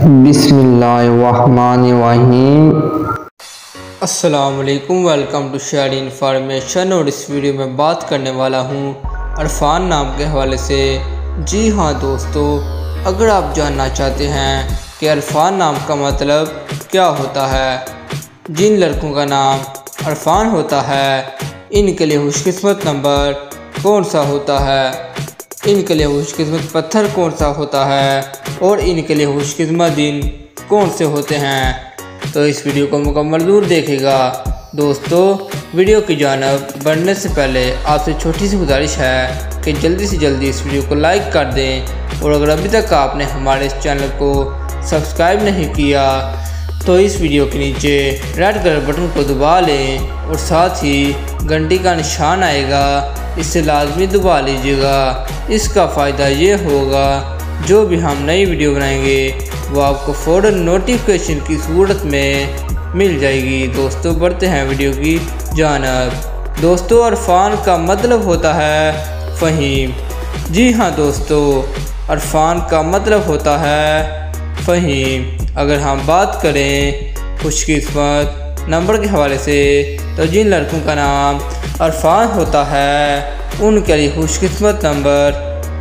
बिस्मिल्लाहिर्रहमानिर्रहीम। अस्सलामुअलैकुम, welcome to share information. और इस वीडियो में बात करने वाला हूँ अरफान नाम के हवाले से। जी हाँ दोस्तों, अगर आप जानना चाहते हैं कि अरफान नाम का मतलब क्या होता है, जिन लड़कों का नाम अरफान होता है इनके लिए खुशकिस्मत नंबर कौन सा होता है, इनके लिए खुशकिस्मत पत्थर कौन सा होता है और इनके लिए खुशकिस्मत दिन कौन से होते हैं, तो इस वीडियो को मुकम्मल ज़रूर देखेगा। दोस्तों, वीडियो की जानब बढ़ने से पहले आपसे छोटी सी गुजारिश है कि जल्दी से जल्दी इस वीडियो को लाइक कर दें, और अगर अभी तक आपने हमारे इस चैनल को सब्सक्राइब नहीं किया तो इस वीडियो के नीचे रेड कलर बटन को दबा लें और साथ ही घंटी का निशान आएगा, इसे लाजमी दबा लीजिएगा। इसका फ़ायदा ये होगा जो भी हम नई वीडियो बनाएंगे वो आपको फ़ौरन नोटिफिकेशन की सूरत में मिल जाएगी। दोस्तों, बढ़ते हैं वीडियो की जानब। दोस्तों, अरफान का मतलब होता है फ़हीम। जी हाँ दोस्तों, अरफान का मतलब होता है फ़हीम। अगर हम बात करें खुशकिस्मत नंबर के हवाले से, तो जिन लड़कों का नाम अरफान होता है उनके लिए खुशकिस्मत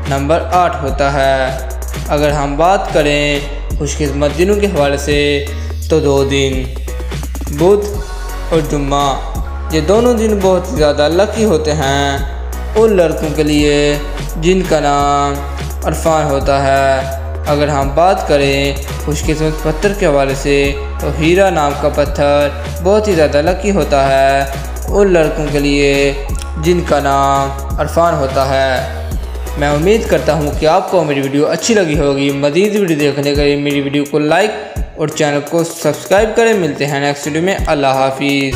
नंबर 8 होता है। अगर हम बात करें खुशकिस्मत दिनों के हवाले से, तो 2 दिन बुध और जुम्मा, ये दोनों दिन बहुत ज़्यादा लकी होते हैं उन लड़कों के लिए जिनका नाम अरफान होता है। अगर हम बात करें खुशकिस्मत पत्थर के हवाले से, तो हीरा नाम का पत्थर बहुत ही ज़्यादा लकी होता है उन लड़कों के लिए जिनका नाम अरफान होता है। मैं उम्मीद करता हूँ कि आपको मेरी वीडियो अच्छी लगी होगी। मज़ीद वीडियो देखने के लिए मेरी वीडियो को लाइक और चैनल को सब्सक्राइब करें। मिलते हैं नेक्स्ट वीडियो में। अल्लाह हाफिज़।